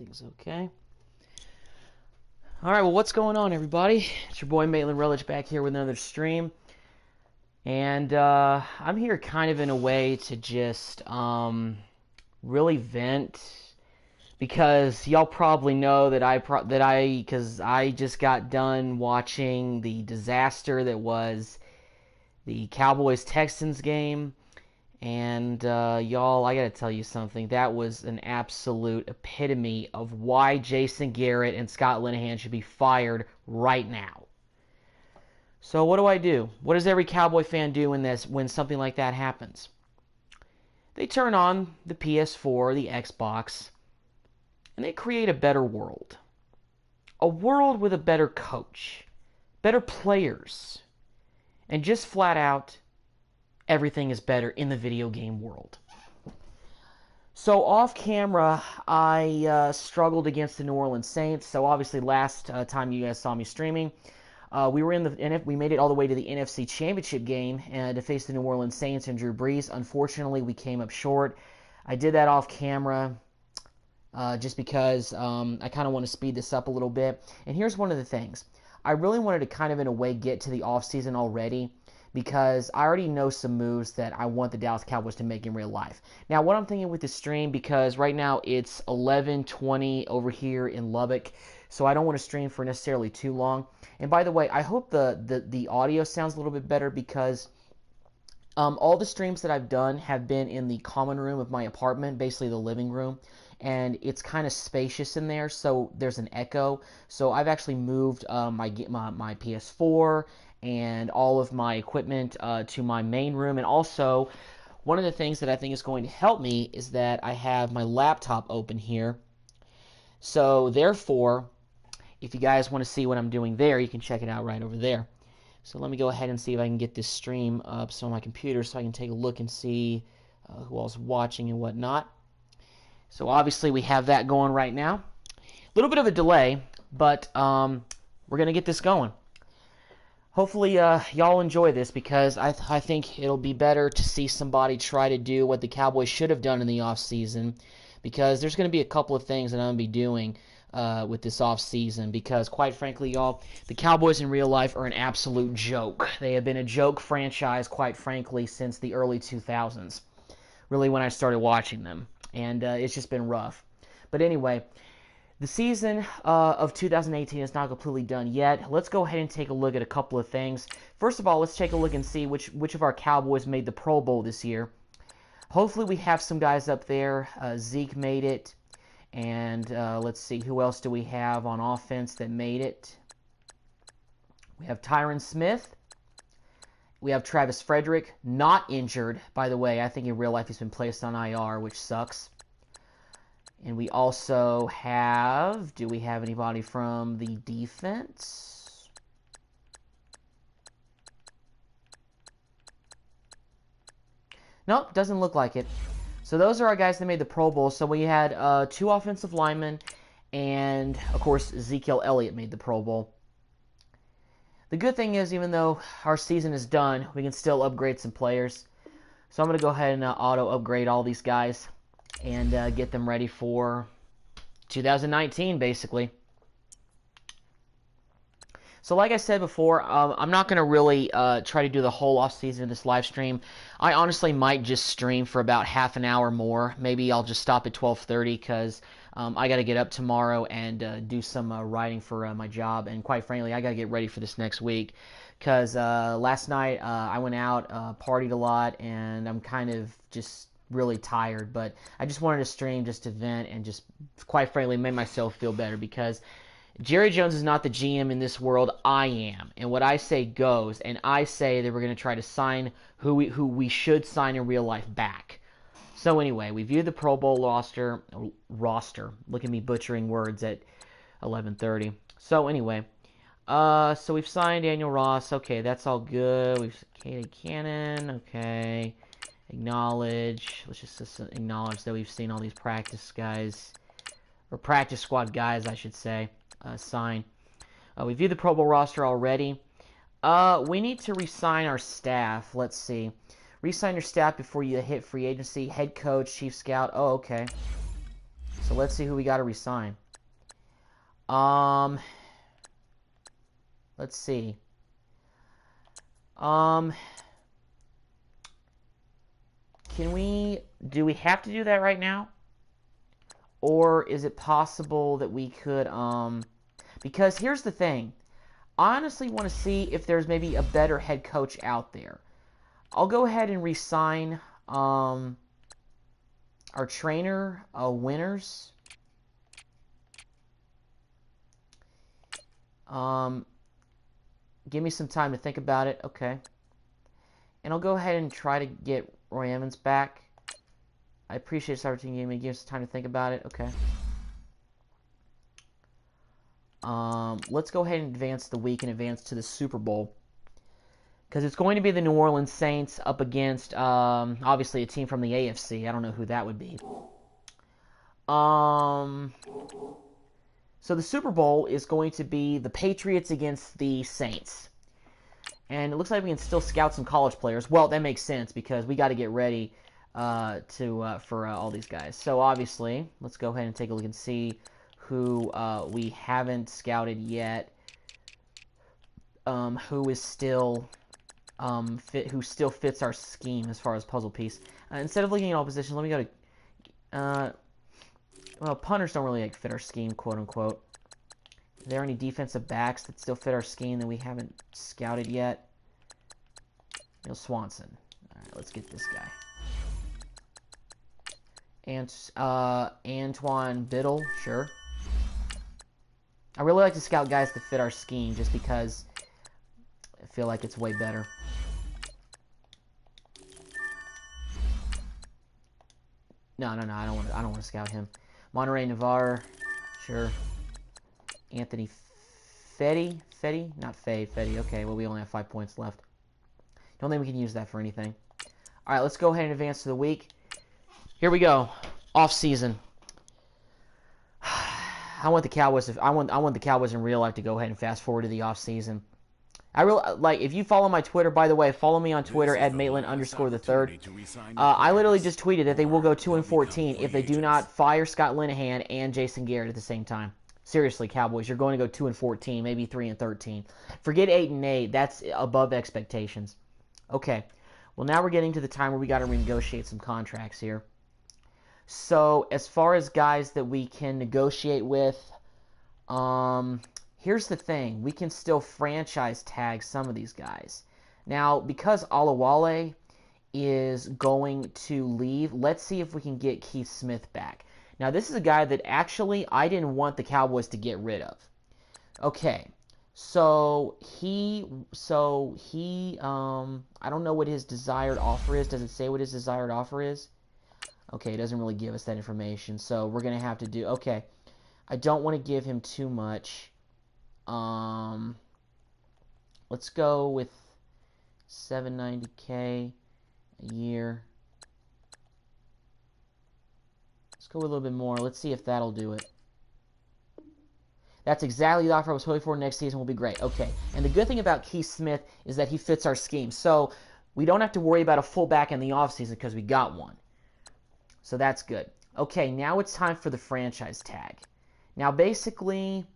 everything's okay. All right, well, what's going on, everybody? It's your boy Maitland Relich back here with another stream. And I'm here kind of in a way to just really vent, because y'all probably know that because I just got done watching the disaster that was the Cowboys-Texans game. And y'all, I gotta tell you something. That was an absolute epitome of why Jason Garrett and Scott Linehan should be fired right now. So what do? What does every Cowboy fan do when something like that happens? They turn on the PS4, the Xbox, and they create a better world. A world with a better coach, better players, and just flat out, everything is better in the video game world. So off camera, I struggled against the New Orleans Saints. So obviously, last time you guys saw me streaming, we made it all the way to the NFC Championship game to face the New Orleans Saints and Drew Brees. Unfortunately, we came up short. I did that off camera just because I kind of want to speed this up a little bit. And here's one of the things. I really wanted to kind of, in a way, get to the offseason already, because I already know some moves that I want the Dallas Cowboys to make in real life. Now, what I'm thinking with the stream, because right now it's 11:20 over here in Lubbock, so I don't want to stream for necessarily too long. And by the way, I hope the audio sounds a little bit better, because all the streams that I've done have been in the common room of my apartment, basically the living room, and it's kind of spacious in there, so there's an echo. So I've actually moved my PS4 and all of my equipment to my main room. And also, one of the things that I think is going to help me is that I have my laptop open here. So therefore, if you guys want to see what I'm doing there, you can check it out right over there. So let me go ahead and see if I can get this stream up on my computer so I can take a look and see who else is watching and whatnot. So obviously we have that going right now. A little bit of a delay, but we're going to get this going. Hopefully y'all enjoy this, because I think it'll be better to see somebody try to do what the Cowboys should have done in the offseason, because there's going to be a couple of things that I'm going to be doing with this offseason, because quite frankly, y'all, the Cowboys in real life are an absolute joke. They have been a joke franchise, quite frankly, since the early 2000s, really when I started watching them, and it's just been rough. But anyway, the season of 2018 is not completely done yet. Let's go ahead and take a look at a couple of things. First of all, let's take a look and see which of our Cowboys made the Pro Bowl this year. Hopefully we have some guys up there. Zeke made it. And let's see, who else do we have on offense that made it? We have Tyron Smith. We have Travis Frederick, not injured. By the way, I think in real life he's been placed on IR, which sucks. And we also have, do we have anybody from the defense? Nope, doesn't look like it. So those are our guys that made the Pro Bowl. So we had 2 offensive linemen, and of course Ezekiel Elliott made the Pro Bowl. The good thing is, even though our season is done, we can still upgrade some players. So I'm going to go ahead and auto-upgrade all these guys and get them ready for 2019, basically. So like I said before, I'm not going to really try to do the whole offseason of this live stream. I honestly might just stream for about half an hour more. Maybe I'll just stop at 12:30, because I got to get up tomorrow and do some writing for my job. And quite frankly, I got to get ready for this next week, because last night I went out, partied a lot, and I'm kind of just really tired. But I just wanted to stream just to vent and just, quite frankly, make myself feel better, because Jerry Jones is not the GM in this world. I am. And what I say goes. And I say that we're going to try to sign who we should sign in real life back. So anyway, we viewed the Pro Bowl roster. Look at me butchering words at 11:30. So anyway, so we've signed Daniel Ross. Okay, that's all good. We've Katie Cannon. Okay. Acknowledge. Let's just acknowledge that we've seen all these practice guys, or practice squad guys, I should say, sign. We viewed the Pro Bowl roster already. We need to re-sign our staff. Let's see. Re-sign your staff before you hit free agency. Head coach, chief scout. Oh, okay. So let's see who we got to resign. Let's see. Do we have to do that right now? Or is it possible that we could, because here's the thing. I honestly want to see if there's maybe a better head coach out there. I'll go ahead and resign, our trainer, Winners. Give me some time to think about it. Okay. And I'll go ahead and try to get Roy Evans back. I appreciate this opportunity. Give us time to think about it. Okay. Let's go ahead and advance the week and advance to the Super Bowl. Because it's going to be the New Orleans Saints up against, obviously, a team from the AFC. I don't know who that would be. So the Super Bowl is going to be the Patriots against the Saints. And it looks like we can still scout some college players. Well, that makes sense because we got to get ready for all these guys. So obviously, let's go ahead and take a look and see who we haven't scouted yet. Who is still who still fits our scheme as far as puzzle piece. Instead of looking at all positions, let me go to well, punters don't really fit our scheme, quote unquote. Are there any defensive backs that still fit our scheme that we haven't scouted yet? Neil Swanson. All right, let's get this guy. And Antoine Biddle, sure. I really like to scout guys that fit our scheme, just because I feel like it's way better. No, I don't want to scout him. Monterey Navarre, sure. Anthony Fetty, not Fetty. Okay, well we only have 5 points left. Don't think we can use that for anything. All right, let's go ahead and advance to the week. Here we go. Off season. I want the Cowboys. I want the Cowboys in real life to go ahead and fast forward to the off season. I really like. If you follow my Twitter, by the way, follow me on Twitter at Maitland_the3rd. I literally just tweeted that they will go 2-14 if they do not fire Scott Linehan and Jason Garrett at the same time. Seriously, Cowboys, you're going to go 2-14, maybe 3-13. Forget 8-8. That's above expectations. Okay. Well, now we're getting to the time where we got to renegotiate some contracts here. So, as far as guys that we can negotiate with, here's the thing. We can still franchise tag some of these guys. Now, because Alawale is going to leave, let's see if we can get Keith Smith back. Now, this is a guy that actually I didn't want the Cowboys to get rid of. Okay. So he I don't know what his desired offer is. Does it say what his desired offer is? Okay, it doesn't really give us that information. So we're going to have to do, okay. I don't want to give him too much. Let's go with $790K a year. Let's go with a little bit more. Let's see if that'll do it. That's exactly the offer I was hoping for. Next season will be great. Okay. And the good thing about Keith Smith is that he fits our scheme. So we don't have to worry about a fullback in the offseason because we got one. So that's good. Okay, now it's time for the franchise tag. Now basically,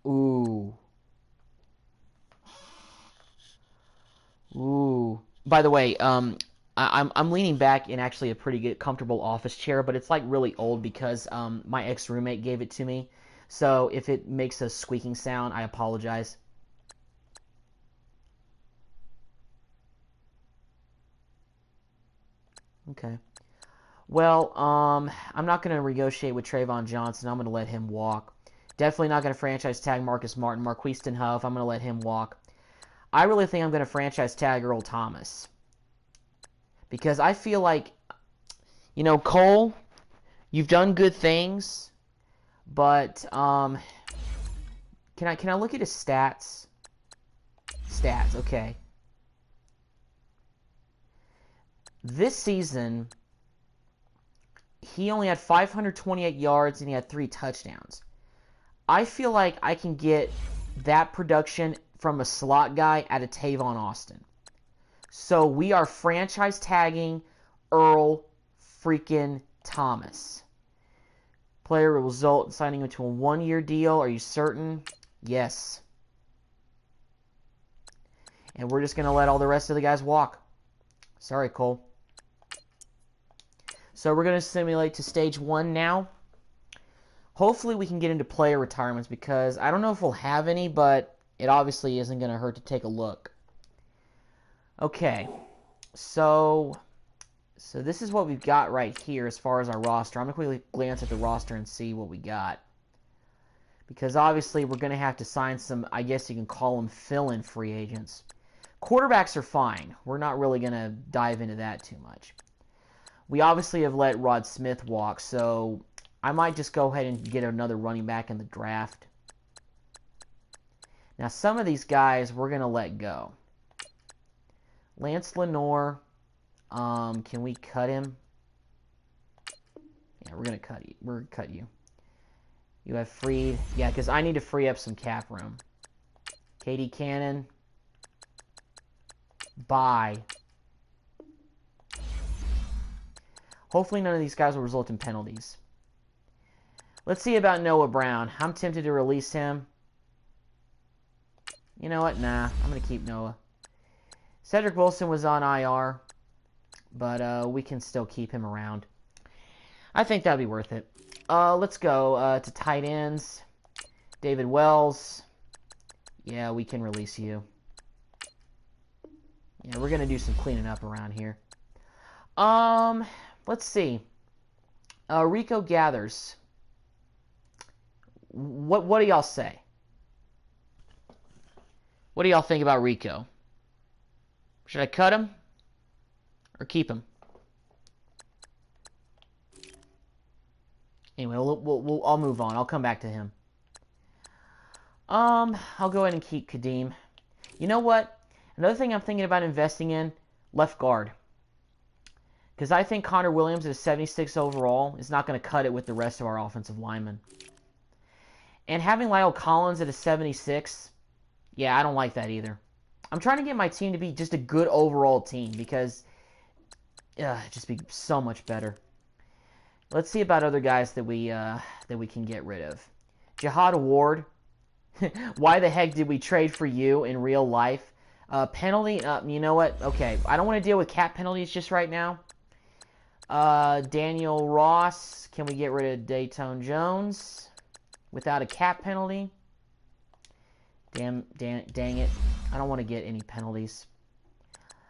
ooh. By the way, I'm leaning back in actually a pretty good, comfortable office chair, but it's like really old because my ex-roommate gave it to me. So if it makes a squeaking sound, I apologize. Okay. Well, I'm not going to negotiate with Trayvon Johnson. I'm going to let him walk. Definitely not going to franchise tag Marcus Martin. Marquise Huff, I'm going to let him walk. I really think I'm going to franchise tag Earl Thomas. Because I feel like, you know, Cole, you've done good things. But can I look at his stats? Stats, okay. This season, he only had 528 yards and he had 3 touchdowns. I feel like I can get that production from a slot guy out of Tavon Austin. So we are franchise tagging Earl freaking Thomas. Player will result in signing him to a 1-year deal. Are you certain? Yes. And we're just going to let all the rest of the guys walk. Sorry, Cole. So we're going to simulate to stage 1 now. Hopefully we can get into player retirements because I don't know if we'll have any, but it obviously isn't going to hurt to take a look. Okay. So this is what we've got right here as far as our roster. I'm going to quickly glance at the roster and see what we got. Because obviously we're going to have to sign some, I guess you can call them fill-in free agents. Quarterbacks are fine. We're not really going to dive into that too much. We obviously have let Rod Smith walk, so I might just go ahead and get another running back in the draft. Now some of these guys we're going to let go. Lance Lenore, can we cut him? Yeah, we're going to cut you. We're going to cut you. You have freed. Yeah, because I need to free up some cap room. Katie Cannon. Bye. Hopefully none of these guys will result in penalties. Let's see about Noah Brown. I'm tempted to release him. You know what? Nah, I'm going to keep Noah. Cedric Wilson was on IR, but we can still keep him around. I think that'd be worth it. Let's go to tight ends. David Wells. Yeah, we can release you. Yeah, we're going to do some cleaning up around here. Let's see. Rico Gathers. What do y'all say? What do y'all think about Rico? Should I cut him or keep him? Anyway, I'll move on. I'll come back to him. I'll go ahead and keep Kadeem. You know what? Another thing I'm thinking about investing in, left guard. Because I think Connor Williams at a 76 overall is not going to cut it with the rest of our offensive linemen. And having Lyle Collins at a 76, yeah, I don't like that either. I'm trying to get my team to be just a good overall team because it'd just be so much better. Let's see about other guys that we can get rid of. Jihad Ward. Why the heck did we trade for you in real life? Penalty. You know what? Okay, I don't want to deal with cap penalties just right now. Daniel Ross. Can we get rid of Dayton Jones without a cap penalty? Dang it. I don't want to get any penalties.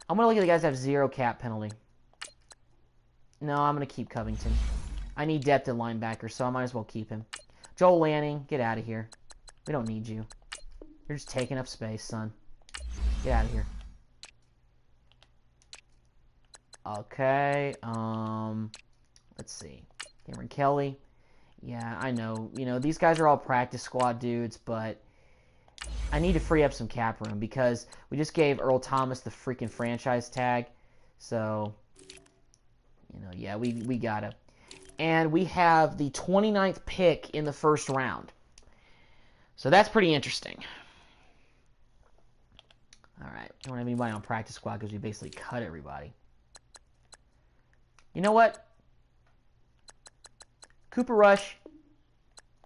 I'm going to look at the guys that have 0 cap penalty. No, I'm going to keep Covington. I need depth at linebacker, so I might as well keep him. Joel Lanning, get out of here. We don't need you. You're just taking up space, son. Get out of here. Okay, let's see. Cameron Kelly. Yeah, I know. You know, these guys are all practice squad dudes, but I need to free up some cap room because we just gave Earl Thomas the freaking franchise tag. So, you know, yeah, we gotta. And we have the 29th pick in the first round. So that's pretty interesting. All right, don't have anybody on practice squad because we basically cut everybody. You know what? Cooper Rush,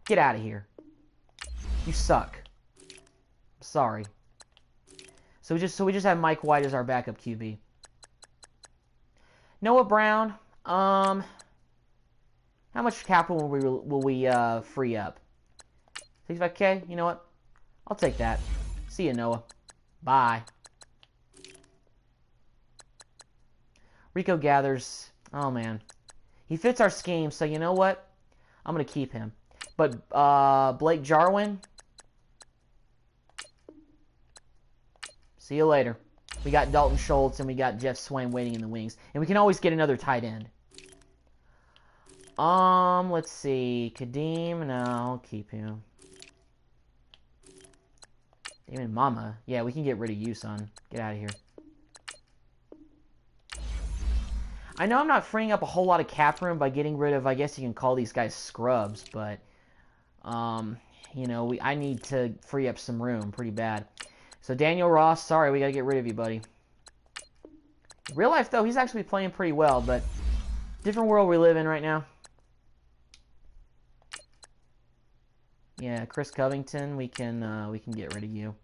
get out of here. You suck. Sorry. So we just have Mike White as our backup QB. Noah Brown. How much capital will we free up? 65K. You know what? I'll take that. See you, Noah. Bye. Rico Gathers. Oh man, he fits our scheme. So you know what? I'm gonna keep him. But Blake Jarwin. See you later. We got Dalton Schultz and we got Jeff Swain waiting in the wings. And we can always get another tight end. Let's see. Kadeem, no, I'll keep him. Damon Mama. Yeah, we can get rid of you, son. Get out of here. I know I'm not freeing up a whole lot of cap room by getting rid of, I guess you can call these guys scrubs, but, you know, I need to free up some room pretty bad. So Daniel Ross, sorry, we got to get rid of you, buddy. In real life, though, he's actually playing pretty well, but different world we live in right now. Yeah, Chris Covington, we can get rid of you.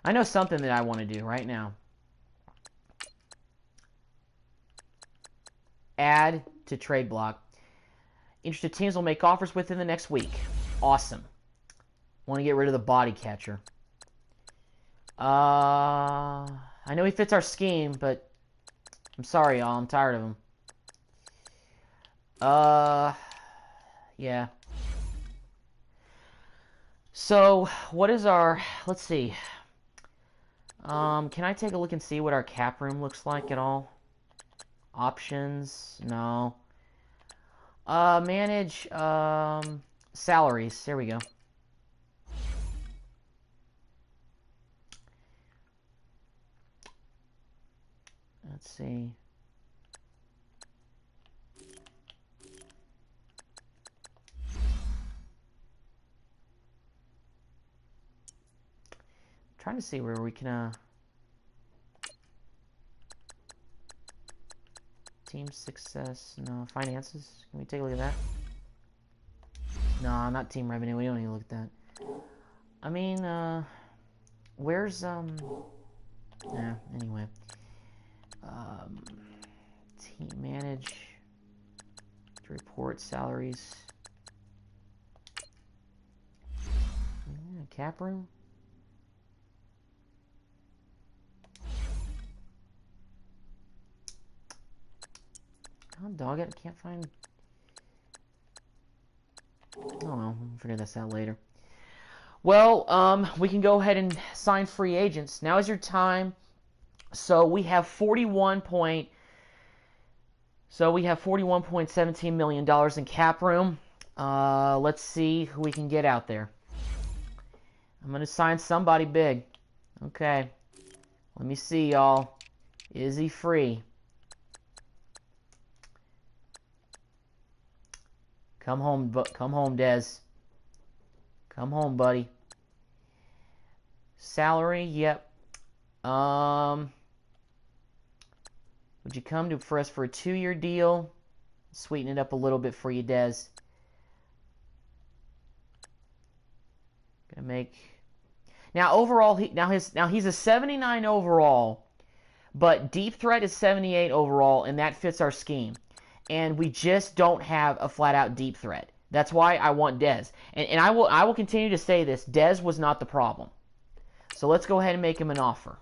I know something that I want to do right now. Add to trade block. Interested teams will make offers within the next week. Awesome. Want to get rid of the body catcher. I know he fits our scheme, but I'm sorry, y'all. I'm tired of him. Yeah. So, what is our... Let's see. Can I take a look and see what our cap room looks like at all? Options? No. Manage, salaries. There we go. Let's see. Trying to see where we can, team success, no, finances. Can we take a look at that? No, not team revenue. We don't need to look at that. I mean, where's, yeah, anyway. Team manage, to report salaries. Yeah, cap room. Oh, dog it, I can't find... I don't know, we'll figure this out later. Well, we can go ahead and sign free agents. Now is your time. So we have $41.17 million in cap room. Let's see who we can get out there. I'm going to sign somebody big. Okay. Let me see, y'all. Is he free? Come home, Dez. Come home, buddy. Salary, yep. Would you come for us for a 2-year deal? Sweeten it up a little bit for you, Dez. Gonna make... Now overall, he's a 79 overall, but deep threat is 78 overall, and that fits our scheme. And we just don't have a flat-out deep threat. That's why I want Dez. And I will continue to say this. Dez was not the problem. So let's go ahead and make him an offer.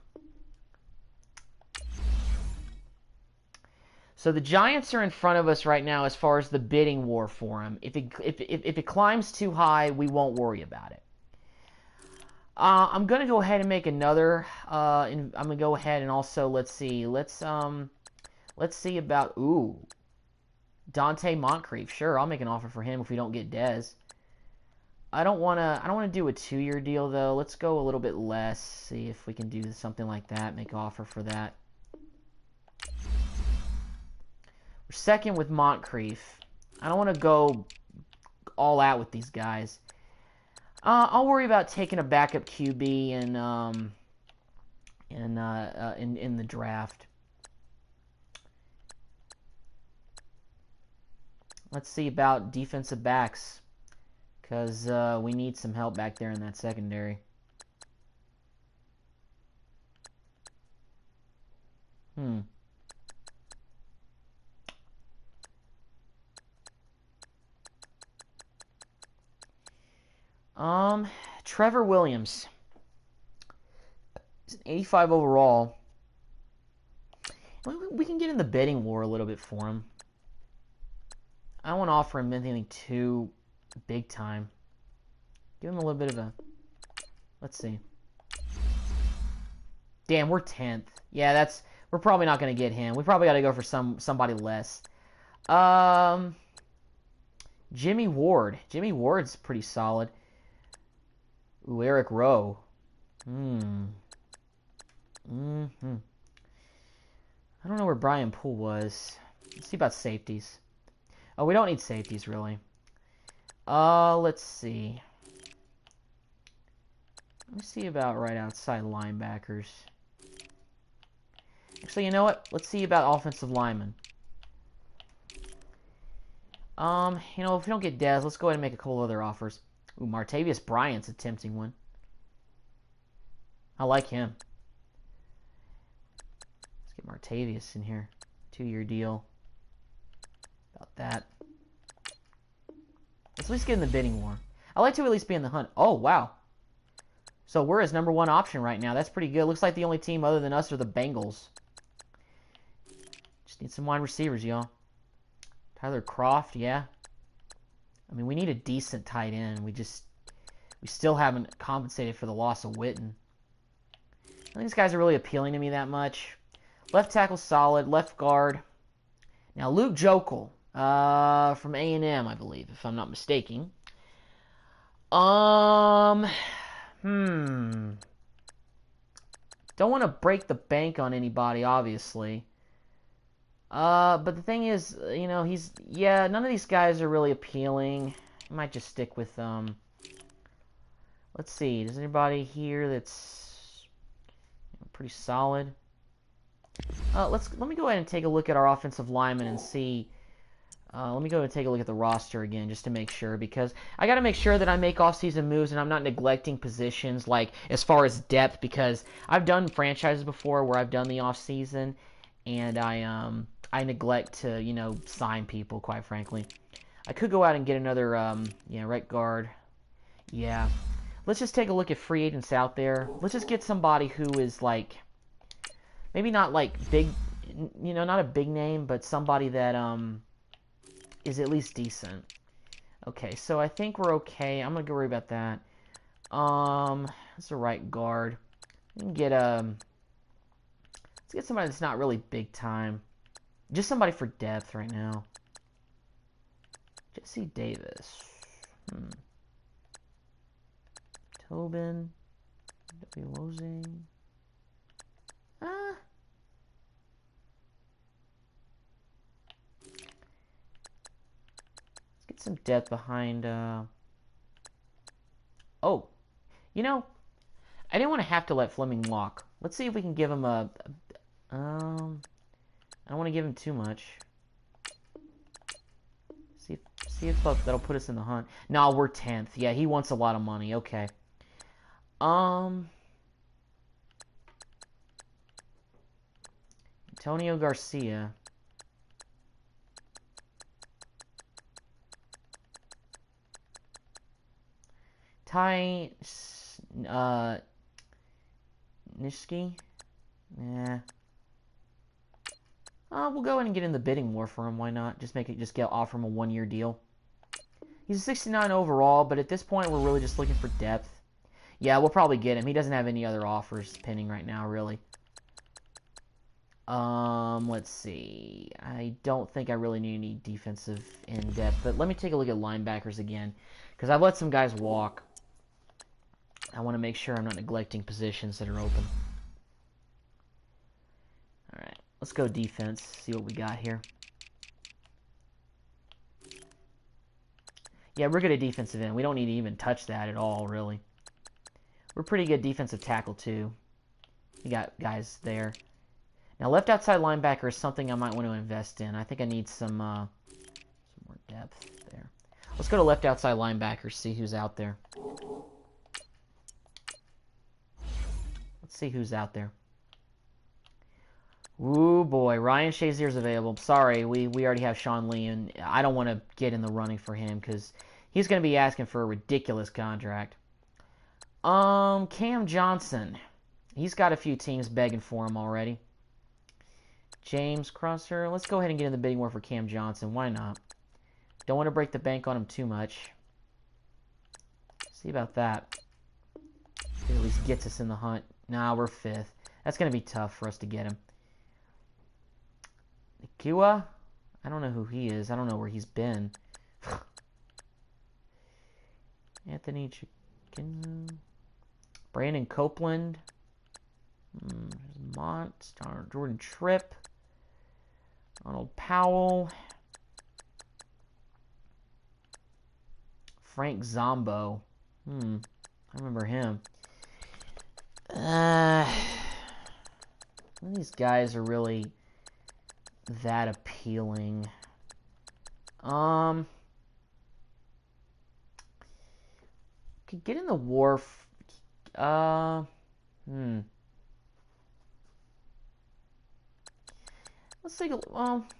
So the Giants are in front of us right now as far as the bidding war for him. If it climbs too high, we won't worry about it. I'm gonna go ahead and make another. I'm gonna go ahead and also let's see about Dante Moncrief. Sure, I'll make an offer for him if we don't get Dez. I don't wanna do a 2-year deal though. Let's go a little bit less. See if we can do something like that. Make an offer for that. We're second with Moncrief. I don't want to go all out with these guys. I'll worry about taking a backup QB in the draft. Let's see about defensive backs, because we need some help back there in that secondary. Trevor Williams. He's an 85 overall. We can get in the bidding war a little bit for him. I don't want to offer him anything too big time. Give him a little bit of a... Let's see. Damn, we're 10th. Yeah, we're probably not going to get him. We probably got to go for somebody less. Jimmy Ward. Jimmy Ward's pretty solid. Ooh, Eric Rowe. I don't know where Brian Poole was. Let's see about safeties. Oh, we don't need safeties, really. Let's see. Let me see about right outside linebackers. Actually, you know what? Let's see about offensive linemen. You know, if we don't get Dez, let's go ahead and make a couple other offers. Ooh, Martavius Bryant's a tempting one. I like him. Let's get Martavius in here. 2-year deal. About that. Let's at least get in the bidding war. I like to at least be in the hunt. Oh, wow. So we're his #1 option right now. That's pretty good. Looks like the only team other than us are the Bengals. Just need some wide receivers, y'all. Tyler Kroft, yeah. I mean, we need a decent tight end. We still haven't compensated for the loss of Witten. I think these guys are really appealing to me that much. Left tackle solid. Left guard. Now, Luke Jokel from A&M, I believe, if I'm not mistaken. Don't want to break the bank on anybody, obviously. But the thing is, you know, none of these guys are really appealing. I might just stick with, let's see, does anybody here that's pretty solid? Let me go ahead and take a look at our offensive linemen and see. Let me go and take a look at the roster again just to make sure, because I got to make sure that I make off-season moves and I'm not neglecting positions, like as far as depth, because I've done franchises before where I've done the off-season and I neglect to, you know, sign people, quite frankly. I could go out and get another right guard. Yeah. Let's just take a look at free agents out there. Let's just get somebody who is like maybe not like big, you know, not a big name, but somebody that is at least decent. Okay, so I think we're okay. I'm gonna go worry about that. That's a right guard. We can get let's get somebody that's not really big time. Just somebody for depth right now. Jesse Davis. Tobin. W. Wozing. Get some depth behind, Oh, you know, I didn't want to have to let Fleming walk. Let's see if we can give him I don't want to give him too much. See if that'll put us in the hunt. No, we're 10th. Yeah, he wants a lot of money. Okay. Antonio Garcia. Ty Nishki? Yeah. We'll go ahead and get in the bidding war for him. Why not? Offer him a 1-year deal. He's a 69 overall, but at this point, we're really just looking for depth. Yeah, we'll probably get him. He doesn't have any other offers pending right now, really. Let's see. I don't think I really need any defensive in depth, but let me take a look at linebackers again, because I've let some guys walk. I want to make sure I'm not neglecting positions that are open. All right, let's go defense, see what we got here. Yeah, we're good at defensive end. We don't need to even touch that at all, really. We're pretty good defensive tackle, too. We got guys there. Now, left outside linebacker is something I might want to invest in. I think I need some more depth there. Let's go to left outside linebacker, see who's out there. Let's see who's out there. Ooh, boy. Ryan Shazier's available. Sorry, we already have Sean Lee, and I don't want to get in the running for him because he's going to be asking for a ridiculous contract. Cam Johnson. He's got a few teams begging for him already. James Crosser. Let's go ahead and get in the bidding war for Cam Johnson. Why not? Don't want to break the bank on him too much. See about that. It at least gets us in the hunt. Nah, we're 5th. That's going to be tough for us to get him. Nakua? I don't know who he is. I don't know where he's been. Anthony Chicken. Brandon Copeland. Mont. Jordan Tripp. Arnold Powell. Frank Zombo. I remember him. None of these guys are really that appealing. Could get in the wharf. Let's take a.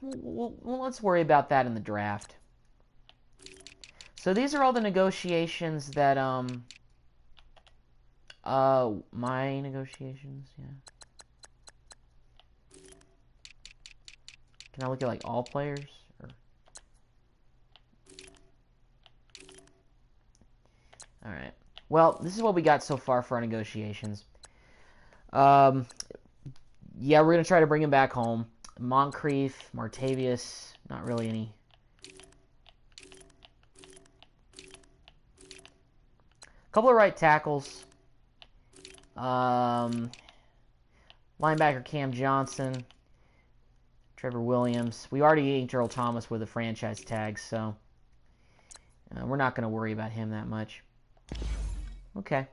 Let's worry about that in the draft. So these are all the negotiations that my negotiations. Yeah. Can I look at like all players? Or... All right. Well, this is what we got so far for our negotiations. Yeah, we're gonna try to bring him back home. Moncrief, Martavius, not really any. Couple of right tackles. Linebacker Cam Johnson, Trevor Williams. We already inked Earl Thomas with a franchise tag, so we're not going to worry about him that much. Okay.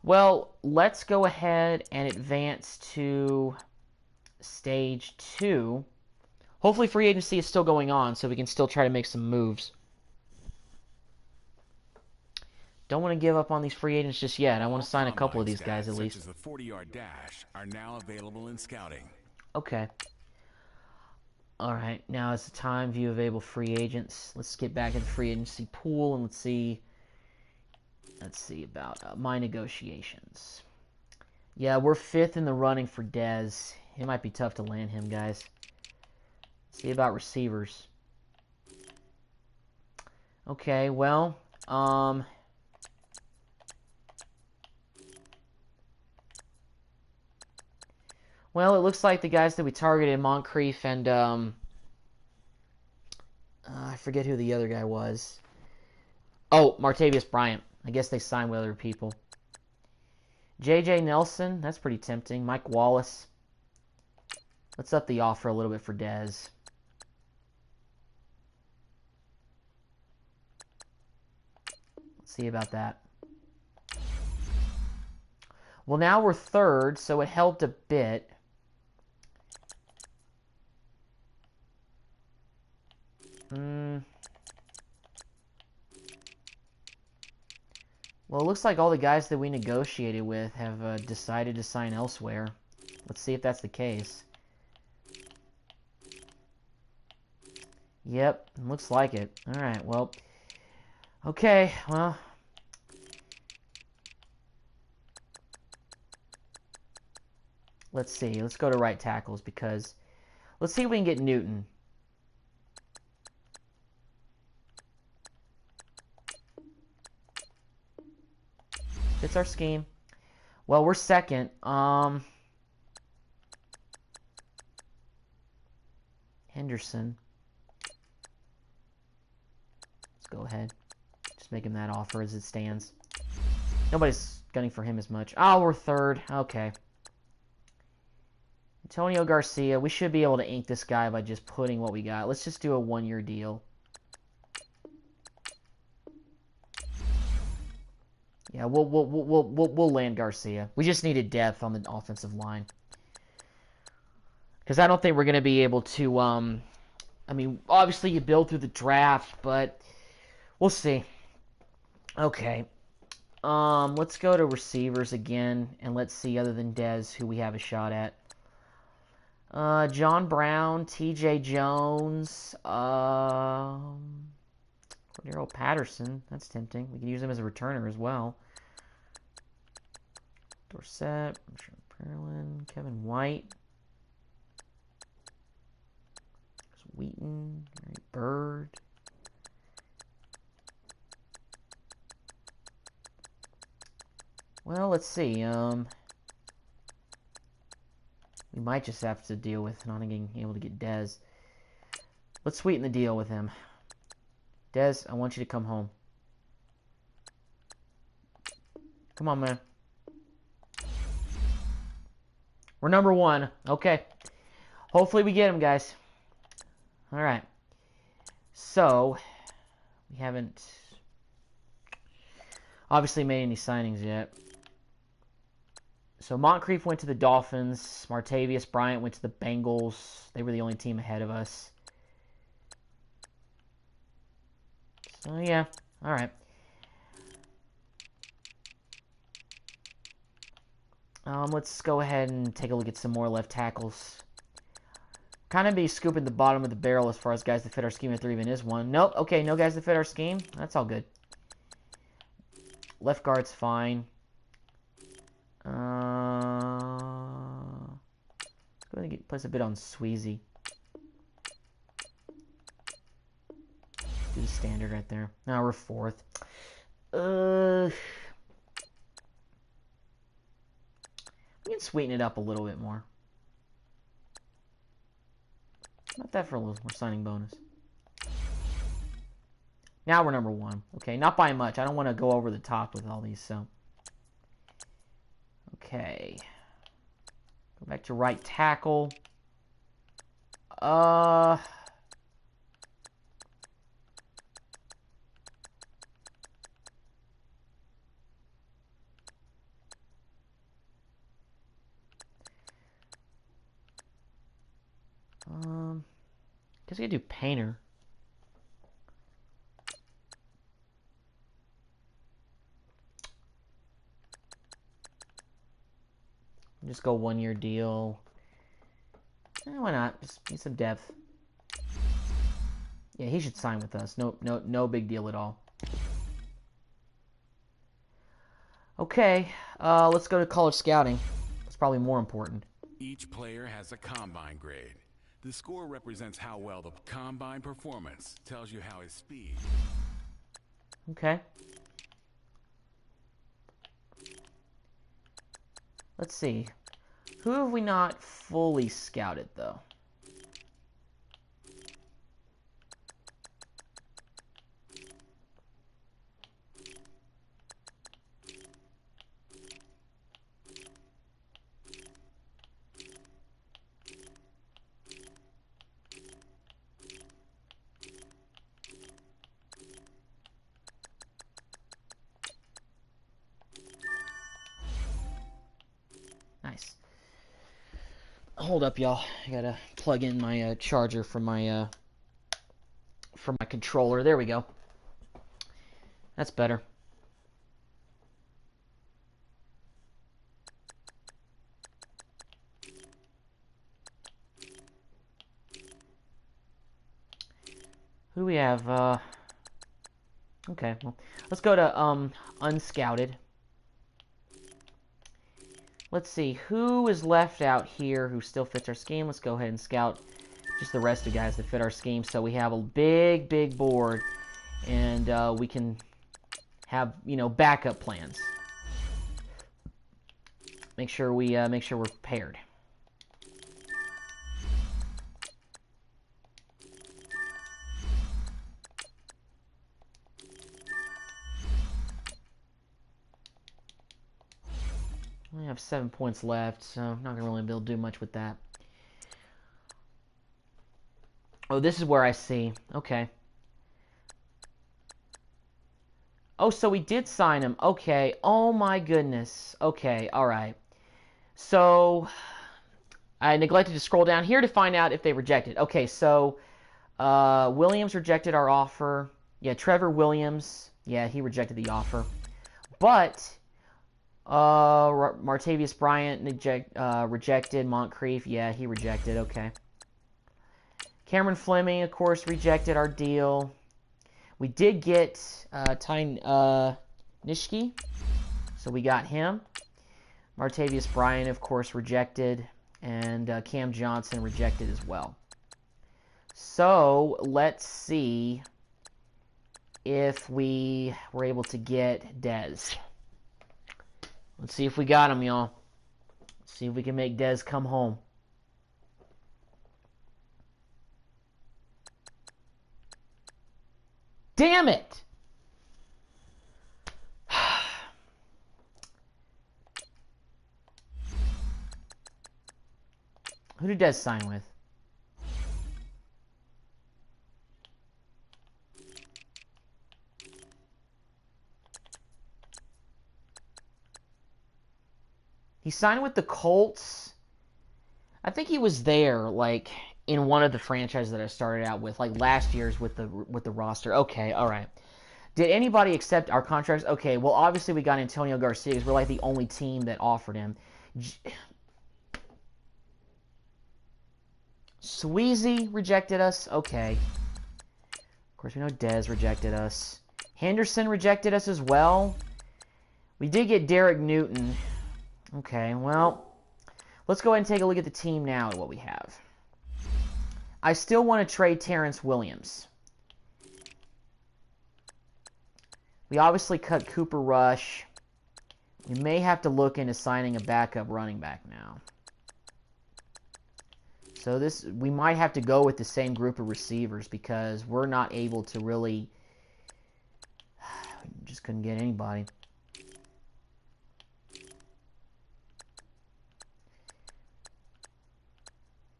Well, let's go ahead and advance to stage 2. Hopefully free agency is still going on, so we can still try to make some moves. Don't want to give up on these free agents just yet. I want to sign a couple of these guys at least. Such as the 40-yard dash are now available in scouting. Okay. All right. Now it's the time view available free agents. Let's get back in the free agency pool and let's see about my negotiations. Yeah, we're 5th in the running for Dez. It might be tough to land him, guys. Let's see about receivers. Okay, well, it looks like the guys that we targeted, Moncrief and, I forget who the other guy was. Oh, Martavius Bryant. I guess they signed with other people. J.J. Nelson, that's pretty tempting. Mike Wallace. Let's up the offer a little bit for Dez. Let's see about that. Well, now we're 3rd, so it helped a bit. Well, it looks like all the guys that we negotiated with have decided to sign elsewhere. Let's see if that's the case. Yep, looks like it. Alright, well. Okay, well. Let's see. Let's go to right tackles because... Let's see if we can get Newton. Fits our scheme. Well, we're 2nd. Henderson. Let's go ahead. Just make him that offer as it stands. Nobody's gunning for him as much. Oh, we're 3rd. Okay. Antonio Garcia. We should be able to ink this guy by just putting what we got. Let's just do a 1-year deal. Yeah, we'll land Garcia. We just needed depth on the offensive line. Because I don't think we're going to be able to, I mean, obviously you build through the draft, but we'll see. Okay. Let's go to receivers again, and let's see, other than Dez, who we have a shot at. John Brown, T.J. Jones, Cordero Patterson. That's tempting. We can use him as a returner as well. Dorsett, Perlin, Kevin White. There's Wheaton, Bird. Well, let's see. We might just have to deal with not being able to get Dez. Let's sweeten the deal with him. Dez, I want you to come home. Come on, man. We're number 1. Okay. Hopefully we get him, guys. All right. So, we haven't obviously made any signings yet. So Moncrief went to the Dolphins. Martavius Bryant went to the Bengals. They were the only team ahead of us. So, yeah. All right. Let's go ahead and take a look at some more left tackles. Kind of be scooping the bottom of the barrel as far as guys that fit our scheme if there even is one. Nope. Okay, no guys that fit our scheme. That's all good. Left guard's fine. Let's go ahead and place a bit on Sweezy. Do the standard right there. Now we're fourth. We can sweeten it up a little bit more. Not that for a little more signing bonus. Now we're number one. Okay, not by much. I don't want to go over the top with all these, so. Okay. Go back to right tackle. Guess I could do Painter. Just go 1 year deal. Why not? Just need some depth. Yeah, he should sign with us. No big deal at all. Okay, let's go to college scouting. It's probably more important. Each player has a combine grade. The score represents how well the combine performance tells you how his speed. Okay. Let's see. Who have we not fully scouted, though? Nice. Hold up, y'all. I gotta plug in my charger from my controller. There we go. That's better. Who we have? Okay, well, let's go to unscouted. Let's see, who is left out here who still fits our scheme? Let's go ahead and scout just the rest of the guys that fit our scheme. So we have a big board, and we can have, backup plans. Make sure we're prepared. We have 7 points left, so I'm not going to really be able to do much with that. Oh, this is where I see. Okay. Oh, so we did sign him. Okay. Oh, my goodness. Okay, all right. So, I neglected to scroll down here to find out if they rejected. Okay, so, Williams rejected our offer. Yeah, Trevor Williams. Yeah, he rejected the offer. But... Martavius Bryant rejected. Moncrief, yeah, he rejected. Okay. Cameron Fleming, of course, rejected our deal. We did get Ty Nishke, so we got him. Martavius Bryant, of course, rejected, and Cam Johnson rejected as well. So let's see if we were able to get Dez. Let's see if we got him, y'all. Let's see if we can make Dez come home. Damn it! Who did Dez sign with? He signed with the Colts. I think he was there, like, in one of the franchises that I started out with, like last year's with the roster. Okay, all right. Did anybody accept our contracts? Okay, well, obviously we got Antonio Garcia because we're like the only team that offered him. Sweezy rejected us. Okay. Of course, we know Dez rejected us. Henderson rejected us as well. We did get Derek Newton. Okay, well, let's go ahead and take a look at the team now and what we have. I still want to trade Terrence Williams. We obviously cut Cooper Rush. We may have to look into signing a backup running back now. So we might have to go with the same group of receivers because we're not able to really... We just couldn't get anybody.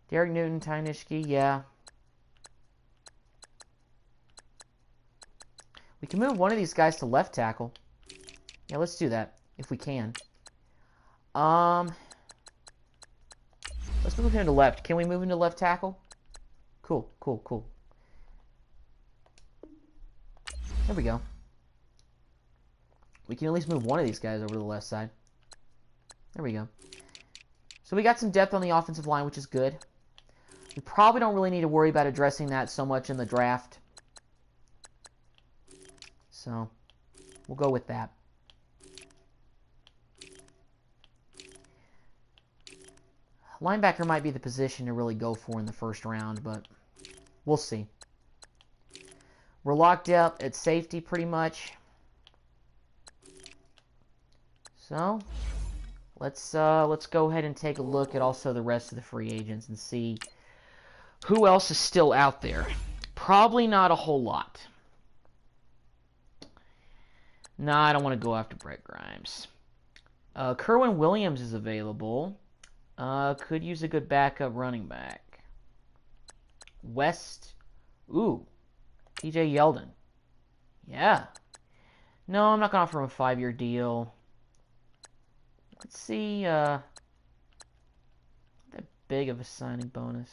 Derek Newton, Ty Nishke, yeah. We can move one of these guys to left tackle. Yeah, let's do that, if we can. Let's move him to left. Can we move him to left tackle? Cool, cool, cool. There we go. We can at least move one of these guys over to the left side. There we go. So we got some depth on the offensive line, which is good. We probably don't really need to worry about addressing that so much in the draft. So we'll go with that. Linebacker might be the position to really go for in the first round, but we'll see. We're locked up at safety pretty much. So let's go ahead and take a look at also the rest of the free agents and see who else is still out there. Probably not a whole lot. Nah, I don't want to go after Brett Grimes. Kerwin Williams is available. Could use a good backup running back. West. Ooh. TJ Yeldon. Yeah. No, I'm not going to offer him a 5-year deal. Let's see. Not that big of a signing bonus.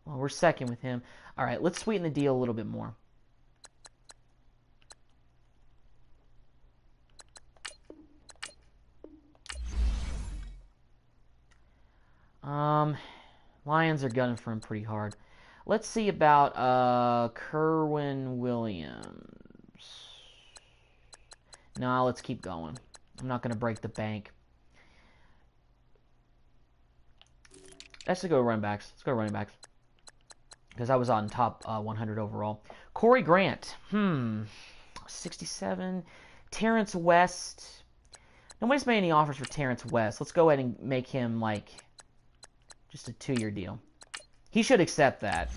Well, we're second with him. All right, let's sweeten the deal a little bit more. Lions are gunning for him pretty hard. Let's see about Kerwin Williams. No, let's keep going. I'm not going to break the bank. Let's go running backs. Let's go running backs. Because I was on top 100 overall. Corey Grant. 67. Terrence West. Nobody's made any offers for Terrence West. Let's go ahead and make him, like, just a 2-year deal. He should accept that.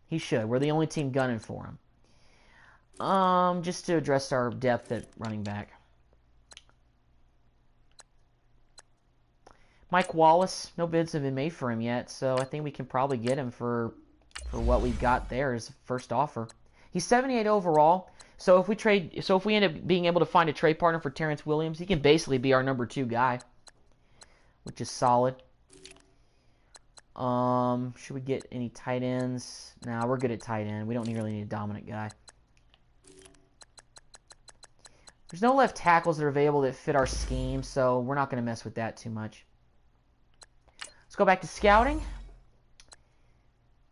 He should. We're the only team gunning for him. Just to address our depth at running back. Mike Wallace, no bids have been made for him yet, so I think we can probably get him for what we've got there as first offer. He's 78 overall, so if we end up being able to find a trade partner for Terrence Williams, he can basically be our number 2 guy, which is solid. Should we get any tight ends? Nah, we're good at tight end. We don't really need a dominant guy. There's no left tackles that are available that fit our scheme, so we're not going to mess with that too much. Let's go back to scouting.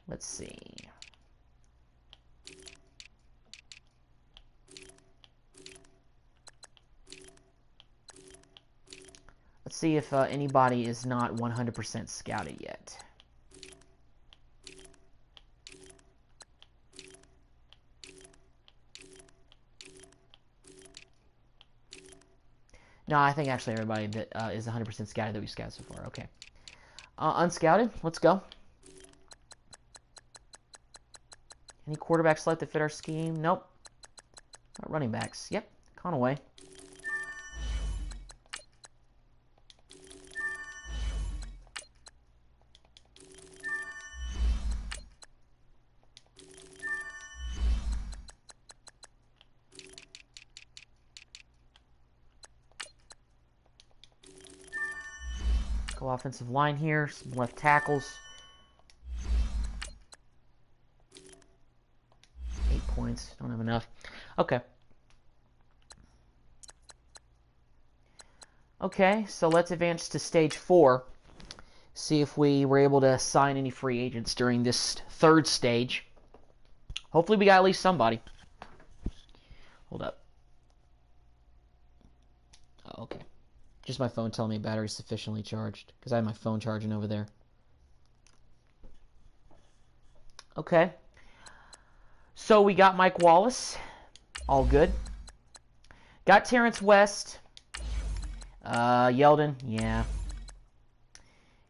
Let's see. Let's see if anybody is not 100% scouted yet. No, I think actually everybody that is 100% scouted that we've scouted so far. Okay. Unscouted, let's go. Any quarterbacks left that fit our scheme? Nope. Not running backs. Yep, Conaway. Go offensive line here. Some left tackles. 8 points. Don't have enough. Okay. Okay, so let's advance to stage 4. See if we were able to sign any free agents during this third stage. Hopefully we got at least somebody. Hold up. Oh, okay. Just my phone telling me battery's sufficiently charged, because I have my phone charging over there. Okay. So we got Mike Wallace. All good. Got Terrence West. Yeldon. Yeah.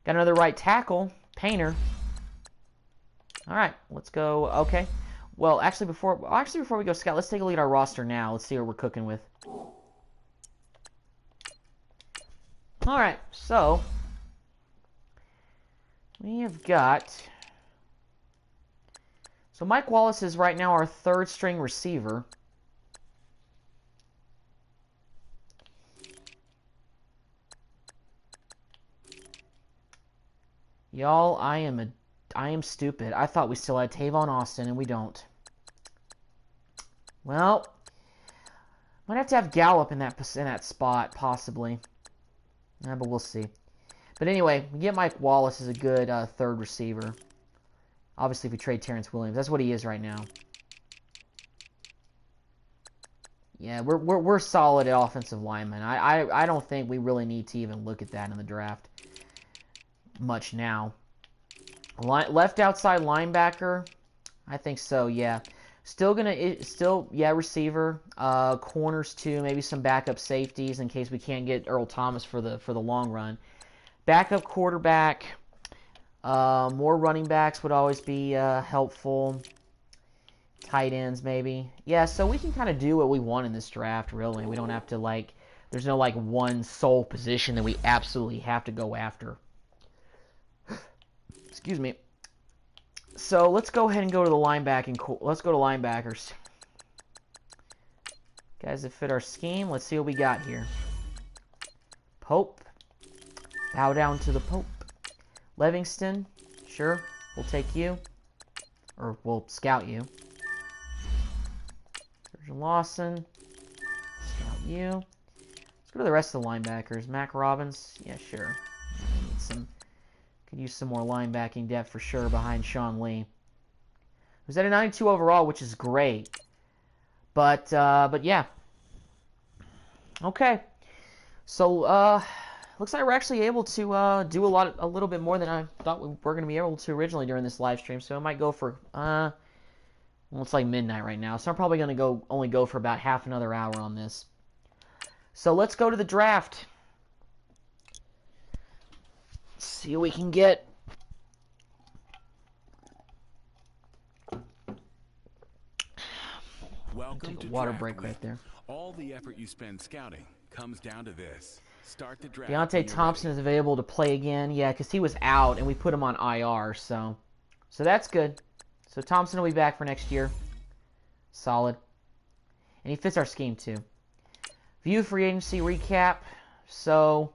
Got another right tackle. Painter. All right. Let's go. Okay. Well, actually, before we go scout, let's take a look at our roster now. Let's see what we're cooking with. All right. So we have got. So Mike Wallace is right now our third string receiver. Y'all, I am stupid. I thought we still had Tavon Austin, and we don't. Well, might have to have Gallup in that spot, possibly. But we'll see. But anyway, we get Mike Wallace as a good third receiver. Obviously, if we trade Terrence Williams, that's what he is right now. Yeah, we're solid at offensive linemen. I don't think we really need to even look at that in the draft much now. Left outside linebacker, I think so. Yeah, yeah, receiver, corners too. Maybe some backup safeties in case we can't get Earl Thomas for the long run. Backup quarterback. More running backs would always be helpful. Tight ends, maybe. Yeah, so we can kind of do what we want in this draft, really. We don't have to, there's no, one sole position that we absolutely have to go after. Excuse me. So, let's go ahead and go to the linebacking. Let's go to linebackers. Guys that fit our scheme. Let's see what we got here. Pope. Bow down to the Pope. Livingston, sure, we'll take you, or we'll scout you. Sergeant Lawson, scout you. Let's go to the rest of the linebackers. Mac Robbins, yeah, sure. Could use some more linebacking depth for sure behind Sean Lee, who's at a 92 overall, which is great. But yeah. Okay, so looks like we're actually able to do a little bit more than I thought we were going to be able to originally during this live stream. So I might go for, well, it's like midnight right now. So I'm probably going to only go for about half another hour on this. So let's go to the draft. Let's see what we can get. Welcome to water Draft break Week. right there. All the effort you spend scouting comes down to this. Start the draft. Deontay Thompson is available to play again. Yeah, because he was out, and we put him on IR, so that's good. So Thompson will be back for next year. Solid. And he fits our scheme, too. View free agency recap. So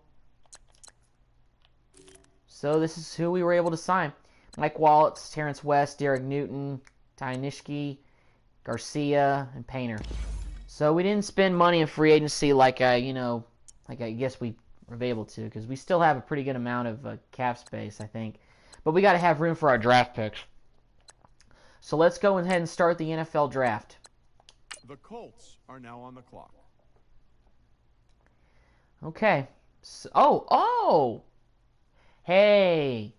this is who we were able to sign. Mike Wallace, Terrence West, Derek Newton, Ty Nishke, Garcia, and Painter. So we didn't spend money in free agency like I guess we were able to, because we still have a pretty good amount of cap space, I think. But we got to have room for our draft picks. So let's go ahead and start the NFL draft. The Colts are now on the clock. Okay. So, hey.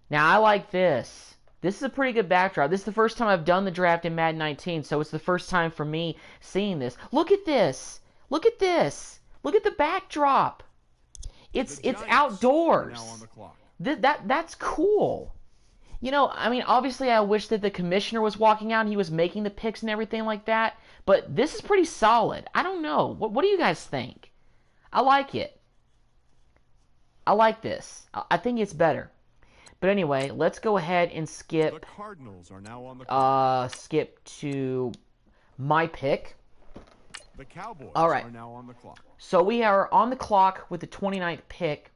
Now, I like this. This is a pretty good backdrop. This is the first time I've done the draft in Madden 19, so it's the first time for me seeing this. Look at this. Look at this. Look at the backdrop. It's outdoors. Now on the clock. That's cool. You know, I mean, obviously I wish that the commissioner was walking out and he was making the picks and everything like that, but this is pretty solid. I don't know. What do you guys think? I like it. I like this. I think it's better. But anyway, let's go ahead and skip. The Cardinals are now on the clock. Skip to my pick. The Cowboys All right. are now on the clock. So we are on the clock with the 29th pick.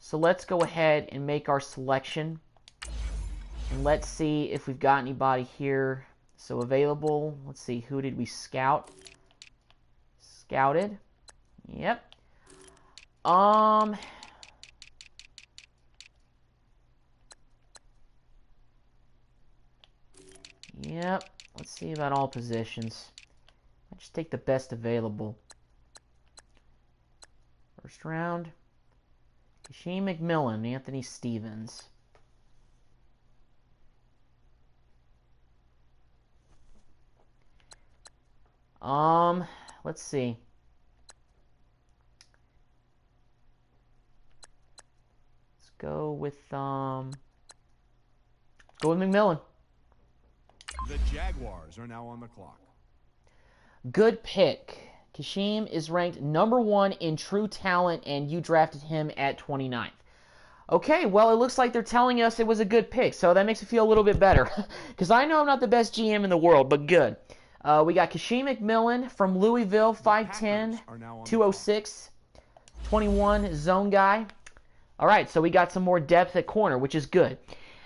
So let's go ahead and make our selection. And let's see if we've got anybody here. So available. Let's see, who did we scout? Scouted. Yep. Yep. Let's see about all positions. I just take the best available. First round. Shane McMillan, Anthony Stevens. Let's see. Let's go with McMillan. The Jaguars are now on the clock. Good pick. Kashim is ranked #1 in true talent, and you drafted him at 29th. Okay, well, it looks like they're telling us it was a good pick, so that makes me feel a little bit better. Because I know I'm not the best GM in the world, but good. We got Kashim McMillan from Louisville, 5'10", 206, 21, zone guy. All right, so we got some more depth at corner, which is good.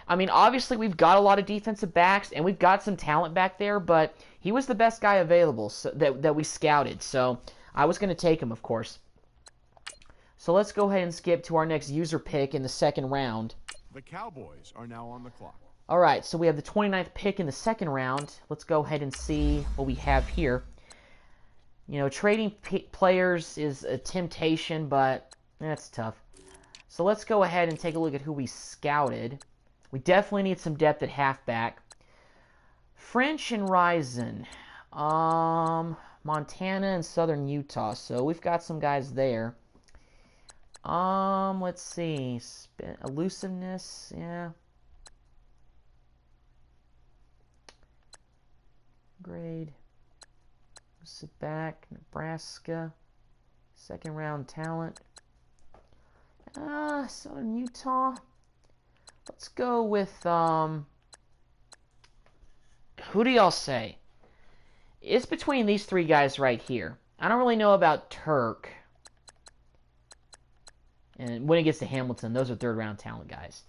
I mean, obviously, we've got a lot of defensive backs, and we've got some talent back there, but he was the best guy available that we scouted, so I was going to take him, of course. So let's go ahead and skip to our next user pick in the second round. The Cowboys are now on the clock. All right, so we have the 29th pick in the second round. Let's go ahead and see what we have here. You know, trading players is a temptation, but that's tough. So let's go ahead and take a look at who we scouted. We definitely need some depth at halfback. French and Risen. Montana and Southern Utah. So we've got some guys there. Let's see. Elusiveness, yeah. Grade. Sit back. Nebraska. Second round talent. Southern Utah. Let's go with, who do y'all say? It's between these three guys right here. I don't really know about Turk. And when it gets to Hamilton, those are third round talent guys.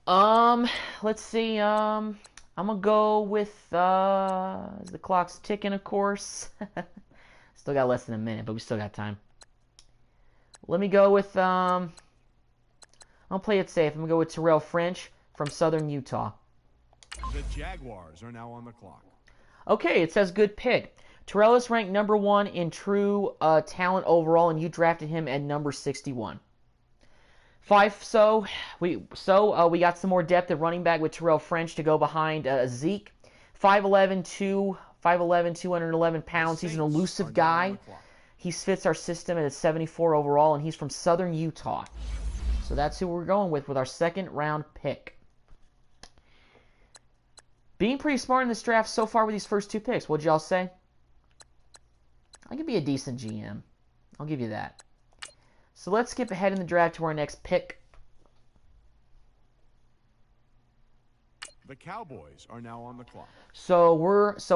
Let's see, I'm gonna go with, the clock's ticking, of course. Still got less than a minute, but we still got time. Let me go with, I'll play it safe. I'm going to go with Terrell French from Southern Utah. The Jaguars are now on the clock. Okay, it says good pick. Terrell is ranked #1 in true talent overall, and you drafted him at number 61. We got some more depth at running back with Terrell French to go behind Zeke. 5'11", 211 pounds. He's an elusive guy. He fits our system at a 74 overall, and he's from Southern Utah. So that's who we're going with our second round pick. Being pretty smart in this draft so far with these first two picks. What'd y'all say? I could be a decent GM. I'll give you that. So let's skip ahead in the draft to our next pick. The Cowboys are now on the clock. So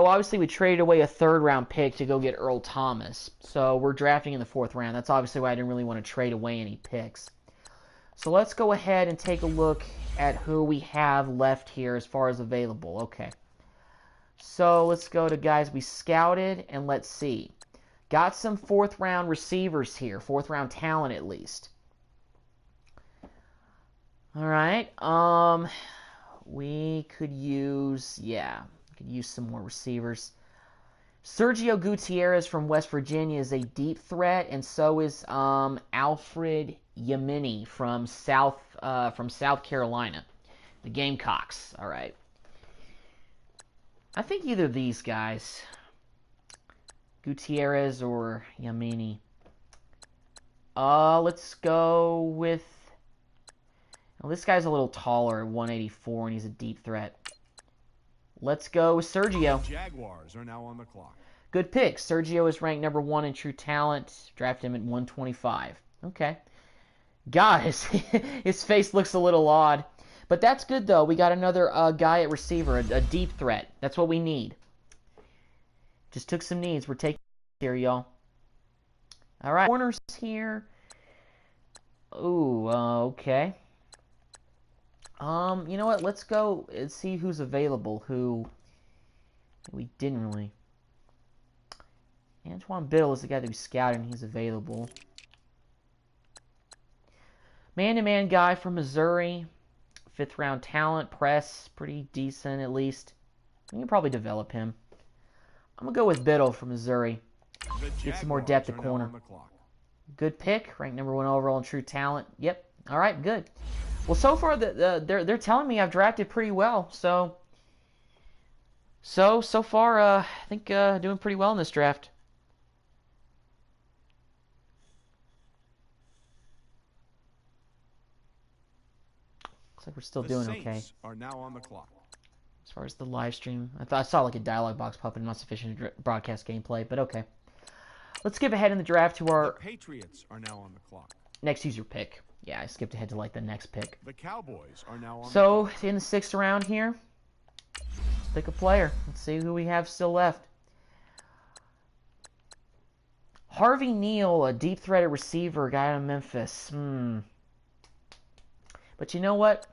obviously we traded away a third round pick to go get Earl Thomas. So we're drafting in the fourth round. That's obviously why I didn't really want to trade away any picks. So let's go ahead and take a look at who we have left here as far as available. Okay. So let's go to guys we scouted, and let's see. Got some fourth round receivers here. Fourth round talent at least. All right. We could use, some more receivers. Sergio Gutierrez from West Virginia is a deep threat, and so is Alfred Yamini from South Carolina, the Gamecocks. All right. I think either of these guys, Gutierrez or Yamini. Let's go with. Well, this guy's a little taller, 184, and he's a deep threat. Let's go with Sergio. The Jaguars are now on the clock. Good pick. Sergio is ranked #1 in true talent. Draft him at 125. Okay. Guys, his face looks a little odd. But that's good, though. We got another guy at receiver, a deep threat. That's what we need. Just took some needs. We're taking here, y'all. All right. Corners here. Ooh, okay. You know what? Let's go and see who's available. Who we didn't really. Antoine Biddle is the guy that we scouted, and he's available. Man-to-man guy from Missouri. 5th round talent. Press. Pretty decent, at least. We can probably develop him. I'm going to go with Biddle from Missouri. Get some more depth at corner. Good pick. Ranked #1 overall in true talent. Yep. All right, good. Well, so far, they're telling me I've drafted pretty well. So far, I think doing pretty well in this draft. Looks like we're still doing okay. Are now on the clock. As far as the live stream, I saw like a dialogue box pop in, not sufficient to broadcast gameplay, but okay. Let's skip ahead in the draft to our The Patriots are now on the clock. next user pick. Yeah, I skipped ahead to like the next pick. The Cowboys are now on the So clock. in the 6th round here, let's pick a player. Let's see who we have still left. Harvey Neal, a deep-threaded receiver, guy out of Memphis. But you know what?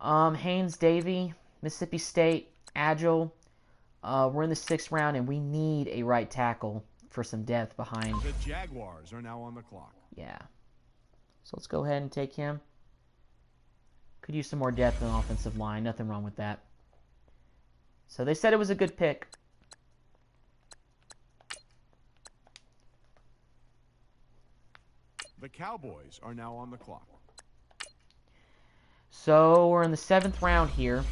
Haynes Davey, Mississippi State, agile. We're in the 6th round, and we need a right tackle for some depth behind. The Jaguars are now on the clock. Yeah. So let's go ahead and take him. Could use some more depth in the offensive line. Nothing wrong with that. So they said it was a good pick. The Cowboys are now on the clock. So we're in the 7th round here.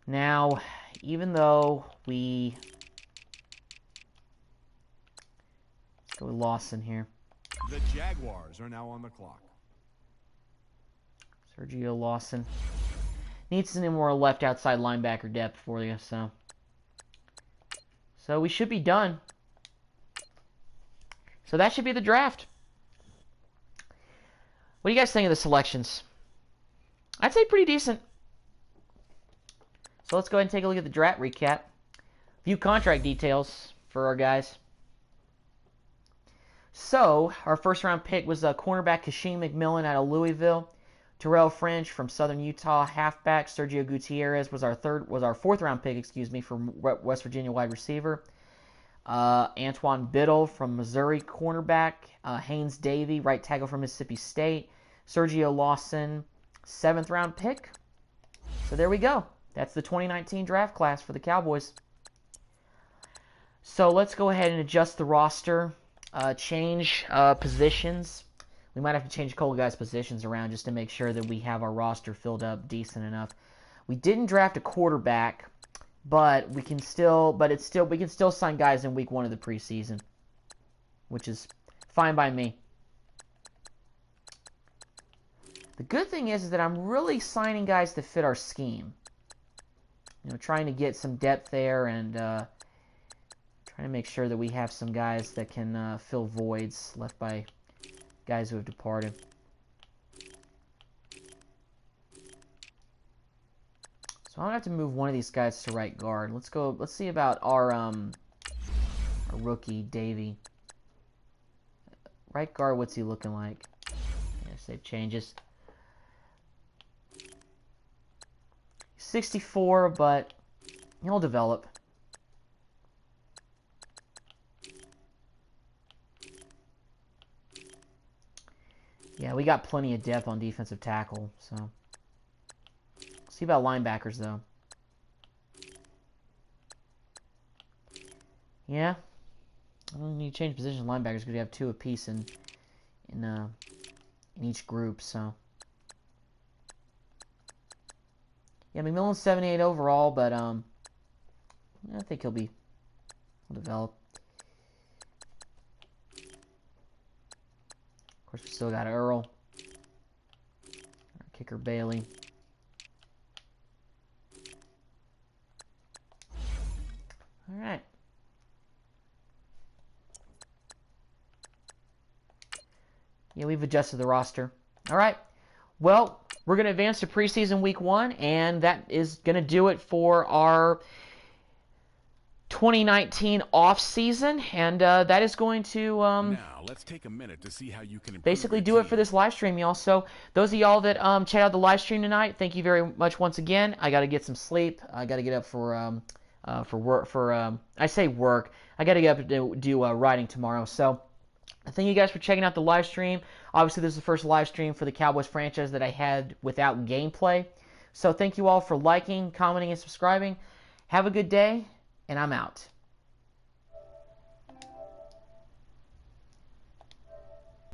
Now, even though let's go with Lawson here. The Jaguars are now on the clock. Sergio Lawson. Needs some more left outside linebacker depth for you, so we should be done. So that should be the draft. What do you guys think of the selections? I'd say pretty decent. So let's go ahead and take a look at the draft recap. Few contract details for our guys. So, our 1st round pick was cornerback Kashim McMillan out of Louisville. Terrell French from Southern Utah, halfback. Sergio Gutierrez was our 4th round pick, from West Virginia wide receiver. Antoine Biddle from Missouri, cornerback. Haynes Davey, right tackle from Mississippi State. Sergio Lawson, 7th round pick. So there we go. That's the 2019 draft class for the Cowboys. So let's go ahead and adjust the roster. Change positions. We might have to change a couple guys' positions around just to make sure that we have our roster filled up decent enough. We didn't draft a quarterback, but we can still sign guys in week 1 of the preseason, which is fine by me. The good thing is that I'm really signing guys to fit our scheme. Trying to get some depth there and trying to make sure that we have some guys that can fill voids left by guys who have departed. So I'm gonna have to move one of these guys to right guard. Let's see about our rookie Davey. Right guard, what's he looking like? Yeah, save changes. 64, but he'll develop. Yeah, we got plenty of depth on defensive tackle, so. See about linebackers, though. Yeah. I don't need to change position of linebackers because we have 2 apiece in each group, so. Yeah, McMillan's 78 overall, but I think he'll develop. Of course, we still got Earl. Our kicker Bailey. All right. Yeah, we've adjusted the roster. All right. Well, we're going to advance to preseason week 1, and that is going to do it for our 2019 offseason, and that is going to Now, let's take a minute to see how you can improve basically your do it team. for this live stream, y'all. So those of y'all that checked out the live stream tonight, thank you very much once again. I got to get some sleep. I got to get up for work. I say work. I got to get up to do writing tomorrow. So thank you guys for checking out the live stream. Obviously, this is the first live stream for the Cowboys franchise that I had without gameplay. So thank you all for liking, commenting, and subscribing. Have a good day, and I'm out.